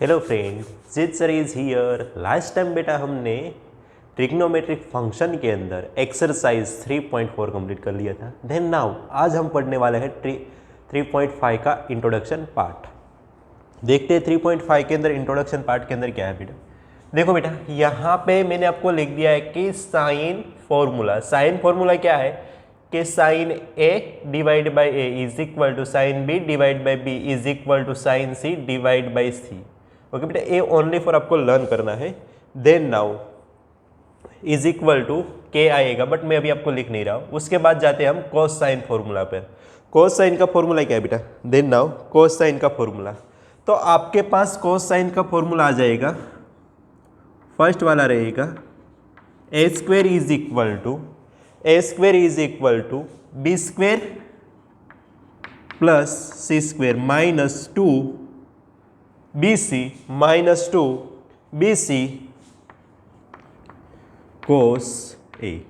Hello friend, जित sir is here. Last time बेटा हमने ट्रिग्नोमेट्रिक फंक्शन के अंदर एक्सरसाइज 3.4 कंप्लीट कर लिया था। देन नाउ आज हम पढ़ने वाले हैं 3.5 का इंट्रोडक्शन पार्ट। देखते हैं 3.5 के अंदर इंट्रोडक्शन पार्ट के अंदर क्या है बेटा। देखो बेटा, यहाँ पे मैंने आपको लिख दिया है कि साइन फॉर्मूला क्या है कि sine A divide by A is equal to sine B divide by B is equal to sine C divide by C. Okay बेटा, ए ओनली फॉर आपको लर्न करना है। Then now is equal to के आएगा, but मैं अभी आपको लिख नहीं रहा हूँ। उसके बाद जाते हैं हम कॉस साइन फॉर्मूला पर। कॉस साइन का फॉर्मूला क्या है बेटा? देन नाउ कॉस साइन का फॉर्मूला, तो आपके पास कॉस साइन का फॉर्मूला आ जाएगा। फर्स्ट वाला रहेगा A square is equal to B square plus C square minus 2bc minus 2bc cos A.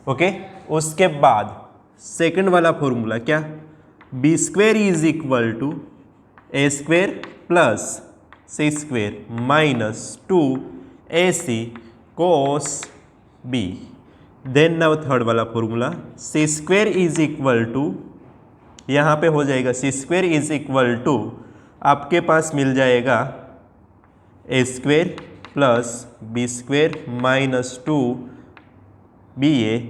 Okay, उसके बाद सेकंड वाला फॉर्मूला क्या? B square is equal to A square plus C square minus 2ac cos B. Then now third वाला formula C square is equal to, यहाँ पे हो जाएगा C square is equal to आपके पास मिल जाएगा A square plus B square minus 2ba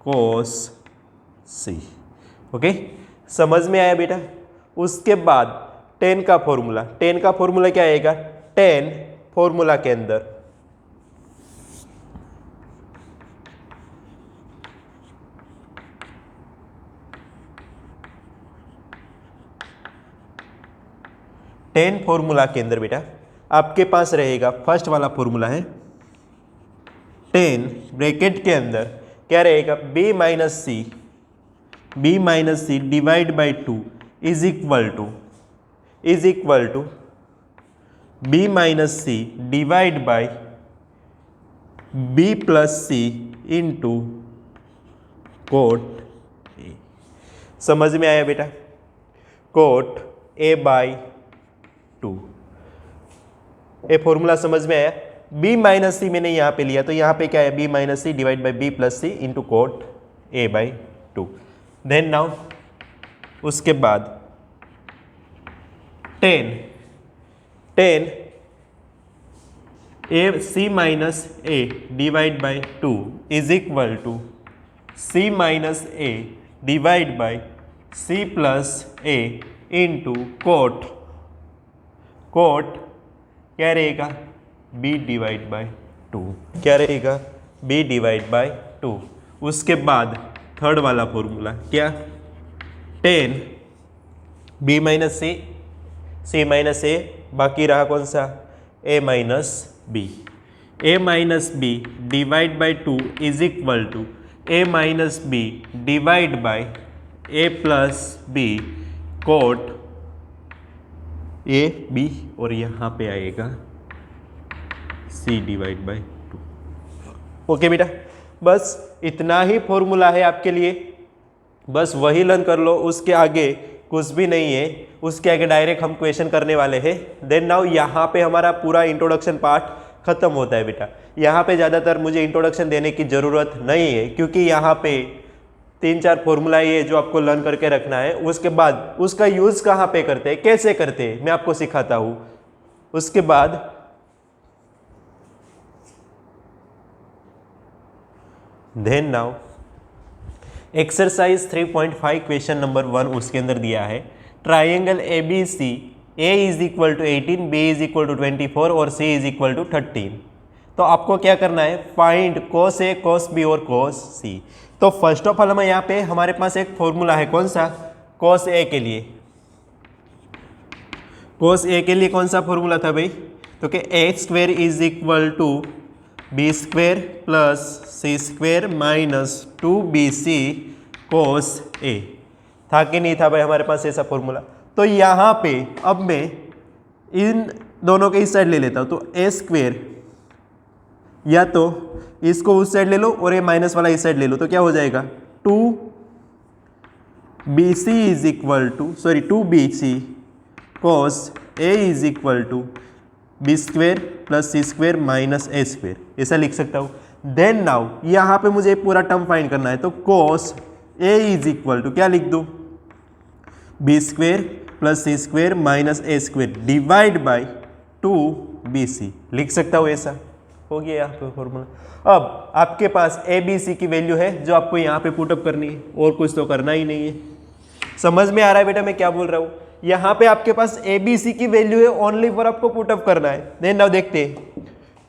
cos C. Okay, समझ में आया बेटा? उसके बाद टेन का फॉर्मूला क्या आएगा? टेन फॉर्मूला के अंदर बेटा आपके पास रहेगा, फर्स्ट वाला फॉर्मूला है टेन ब्रैकेट के अंदर क्या रहेगा? b minus C divide by 2 is equal to b minus C divide by b plus C into cot A. समझ में आया बेटा? Cot A by 2, a formula समझ में आया? b माइनस सी मैंने यहाँ पे लिया, तो यहाँ पे क्या है? b minus C divide by b plus C into cot A by 2। Then now उसके बाद tan A C minus A divide by 2 is equal to C minus A divide by C plus A into cot क्या रहेगा? b divide by 2। क्या रहेगा? b divide by 2। उसके बाद third वाला formula क्या? Tan b minus C minus A, बाकी रहा कौन सा? a minus B divide by 2 is equal to a minus B divide by a plus B cot A B, और यहाँ पे आएगा c डिवाइड बाई 2। ओके बेटा, बस इतना ही फॉर्मूला है आपके लिए, बस वही लर्न कर लो। उसके आगे कुछ भी नहीं है, उसके आगे डायरेक्ट हम क्वेश्चन करने वाले हैं। देन नाउ यहाँ पे हमारा पूरा इंट्रोडक्शन पार्ट खत्म होता है बेटा। यहाँ पे ज़्यादातर मुझे इंट्रोडक्शन देने की ज़रूरत नहीं है, क्योंकि यहाँ पे 3-4 फॉर्मूला ये जो आपको लर्न करके रखना है। उसके बाद उसका यूज़ कहाँ पे करते हैं, कैसे करते हैं, मैं आपको सिखाता हूँ। उसके बाद then now exercise 3.5 question number 1 उसके अंदर दिया है triangle A B C, A is equal to 18, B is equal to 24 और सी इज इक्वल टू 13। तो आपको क्या करना है? फाइंड कोस ए, कोस बी और कोस सी। तो फर्स्ट ऑफ ऑल यहाँ पे हमारे पास एक फॉर्मूला है, कौन सा? कोस ए के लिए। कोस ए के लिए कौन सा फॉर्मूला था भाई? तो कि A square is equal to B square plus C square minus 2bc cos A. था कि नहीं था भाई हमारे पास ऐसा फॉर्मूला? तो यहाँ पे अब मैं इन दोनों के इस साइड ले लेता हूँ, तो ए स्क्वेयर, या तो इसको उस साइड ले लो और ये माइनस वाला इस साइड ले लो, तो क्या हो जाएगा? 2bc is equal to 2bc cos A is equal to B square plus C square minus A square, ऐसा लिख सकता हूँ। देन नाउ यहाँ पे मुझे पूरा टर्म फाइंड करना है, तो cos A is equal to क्या लिख दूँ, B square plus C square minus A square divide by 2bc लिख सकता हूँ, ऐसा हो गया यहाँ पे फॉर्मूला। अब आपके पास ए बी सी की वैल्यू है जो आपको यहाँ पे पुटअप करनी है, और कुछ तो करना ही नहीं है। समझ में आ रहा है बेटा मैं क्या बोल रहा हूँ? यहाँ पे आपके पास ए बी सी की वैल्यू है, ओनली फॉर आपको पुटअप करना है। देन नाउ देखते हैं,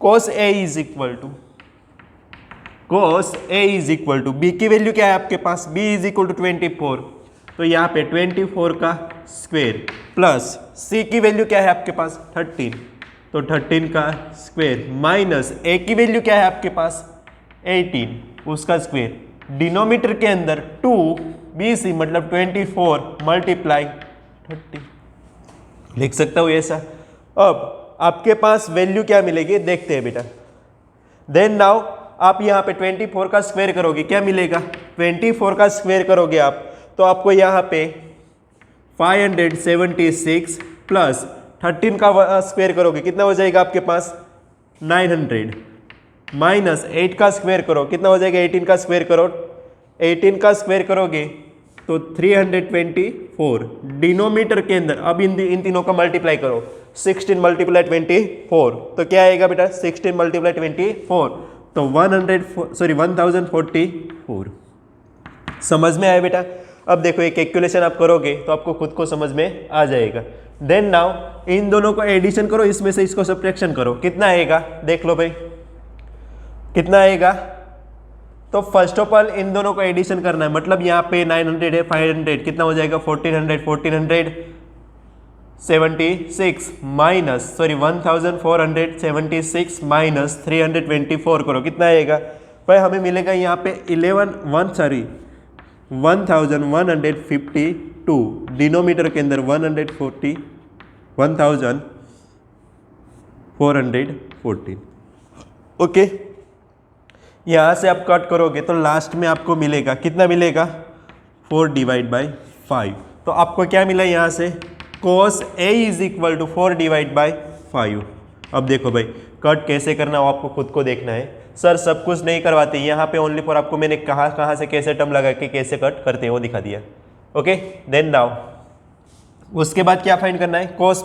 cos a is equal to B की वैल्यू क्या है आपके पास, b इज इक्वल टू 24, तो यहाँ पे 24 का स्क्वेयर प्लस c की वैल्यू क्या है आपके पास 13, तो 13 का स्क्वेयर माइनस a की वैल्यू क्या है आपके पास 18 उसका स्क्वेयर, डिनोमीटर के अंदर 2bc मतलब 24 मल्टीप्लाई 30 लिख सकता हूँ ऐसा। अब आपके पास वैल्यू क्या मिलेगी देखते हैं बेटा। देन नाउ आप यहाँ पे 24 का स्क्वायर करोगे, क्या मिलेगा, 24 का स्क्वायर करोगे आप तो आपको यहाँ पे 576 प्लस 13 का स्क्वायर करोगे कितना हो जाएगा आपके पास 900, माइनस 8 का स्क्वायर करो कितना हो जाएगा, 18 का स्क्वायर करो, 18 का स्क्वायर करोगे तो 324, डिनोमीटर के अंदर अब इन तीनों का मल्टीप्लाई करो, 16 मल्टीप्लाई 24 तो क्या आएगा बेटा 16 मल्टीप्लाई 24 तो 1044। समझ में आया बेटा? अब देखो एक कैलकुलेशन आप करोगे तो आपको खुद को समझ में आ जाएगा। देन नाउ इन दोनों को एडिशन करो, इसमें से इसको सब्ट्रैक्शन करो, कितना आएगा देख लो भाई कितना आएगा। तो फर्स्ट ऑफ ऑल इन दोनों को एडिशन करना है, मतलब यहाँ पे 900 है 500 कितना हो जाएगा 1476 माइनस 1476 माइनस 324 करो कितना आएगा भाई, हमें मिलेगा यहाँ पे 1152, डिनोमीटर के अंदर 1414। ओके, यहाँ से आप कट करोगे तो लास्ट में आपको मिलेगा कितना मिलेगा 4 डिवाइड बाई 5, तो आपको क्या मिला यहाँ से cos A is equal to 4 divide by 5। अब देखो भाई कट कैसे करना हो आपको खुद को देखना है, सर सब कुछ नहीं करवाते यहाँ पे, ओनली फॉर आपको मैंने कहाँ से कैसे टर्म लगा के कैसे कट करते हैं वो दिखा दिया। ओके, देन नाउ उसके बाद क्या फाइंड करना है cos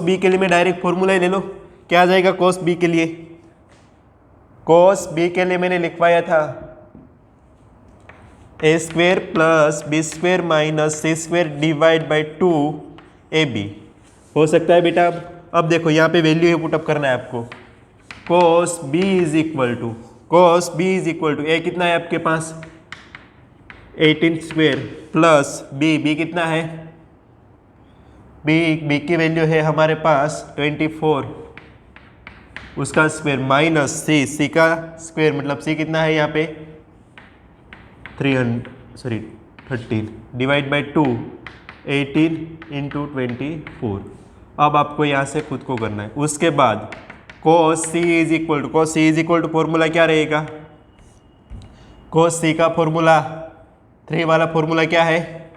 B के लिए मैं डायरेक्ट फॉर्मूला ही ले लो, क्या आ जाएगा cos B के लिए, cos B के लिए मैंने लिखवाया था a square plus B square minus C square divide by 2ab हो सकता है बेटा। अब देखो यहाँ पे वैल्यू पुटअप करना है आपको, cos B is equal to a कितना है आपके पास 18 स्क्वेयर प्लस b कितना है b की वैल्यू है हमारे पास 24 उसका स्क्वायर माइनस c का स्क्वायर मतलब c कितना है यहाँ पे 13 डिवाइड बाई 2 18 इंटू 24। अब आपको यहाँ से खुद को करना है। उसके बाद cos c is equal to formula क्या रहेगा, cos c का फॉर्मूला 3 वाला फॉर्मूला क्या है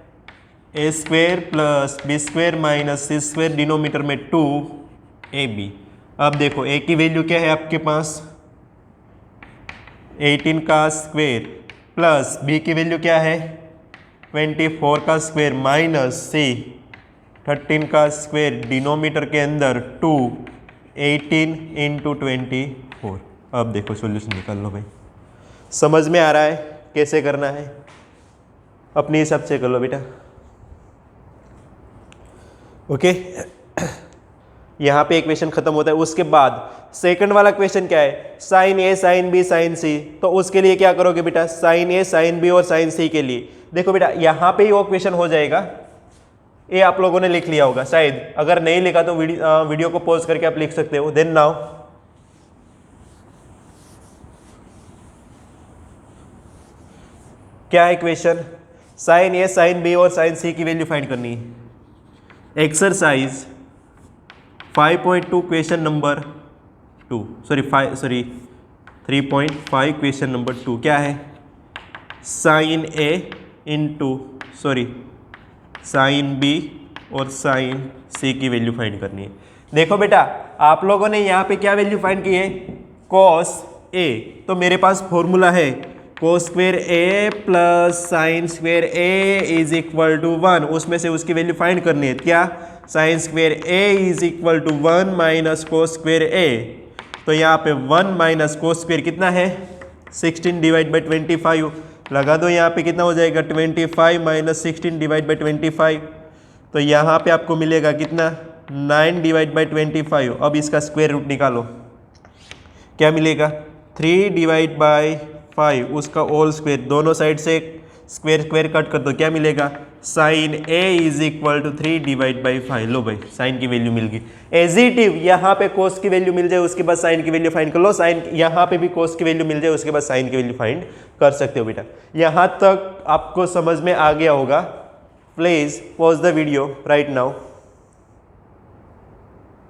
a square plus B square minus C square denominator में 2ab। अब देखो a की वैल्यू क्या है आपके पास 18 का स्क्वेयर प्लस b की वैल्यू क्या है 24 का स्क्वेयर माइनस c 13 का स्क्वेयर डिनोमीटर के अंदर 2 18 इंटू 24। अब देखो सॉल्यूशन निकाल लो भाई, समझ में आ रहा है कैसे करना है, अपने हिसाब से कर लो बेटा। ओके, यहाँ पे एक क्वेश्चन खत्म होता है। उसके बाद सेकंड वाला क्वेश्चन क्या है, साइन ए साइन बी साइन सी, तो उसके लिए क्या करोगे बेटा साइन ए साइन बी और साइन सी के लिए देखो बेटा यहाँ पे ही वो क्वेश्चन हो जाएगा, ये आप लोगों ने लिख लिया होगा शायद, अगर नहीं लिखा तो वीडियो को पॉज करके आप लिख सकते हो। देन नाउ क्या है क्वेश्चन, साइन ए साइन बी और साइन सी की वैल्यू फाइंड करनी है। Exercise 5.2 question number 3.5 question number 2 क्या है, साइन ए इंटू साइन बी और साइन सी की वैल्यू फाइंड करनी है। देखो बेटा, आप लोगों ने यहाँ पे क्या वैल्यू फाइंड की है, कॉस ए, तो मेरे पास फॉर्मूला है cos square A plus sine square A is equal to 1, उसमें से उसकी वैल्यू फाइंड करनी है। क्या, sine square A is equal to 1 minus cos square A, तो यहाँ पे 1 माइनस कोस स्क्वेयर कितना है 16 डिवाइड बाई 25, लगा दो यहाँ पे कितना हो जाएगा 25 माइनस 16 डिवाइड बाई 25, तो यहाँ पे आपको मिलेगा कितना 9 डिवाइड बाई 25। अब इसका स्क्वायर रूट निकालो, क्या मिलेगा 3 डिवाइड बाई 5, उसका होल स्क्वायर, दोनों साइड से स्क्वायर स्क्वायर कट कर दो, क्या मिलेगा sine A is equal to 3 divide by 5। लो भाई साइन की वैल्यू मिल गई। एजिटिव यहाँ पे कोस की वैल्यू मिल जाए उसके बाद साइन की वैल्यू फाइंड कर लो, साइन यहाँ पे भी कोस की वैल्यू मिल जाए उसके बाद साइन की वैल्यू फाइंड कर सकते हो बेटा। यहाँ तक आपको समझ में आ गया होगा। Please pause the video right now.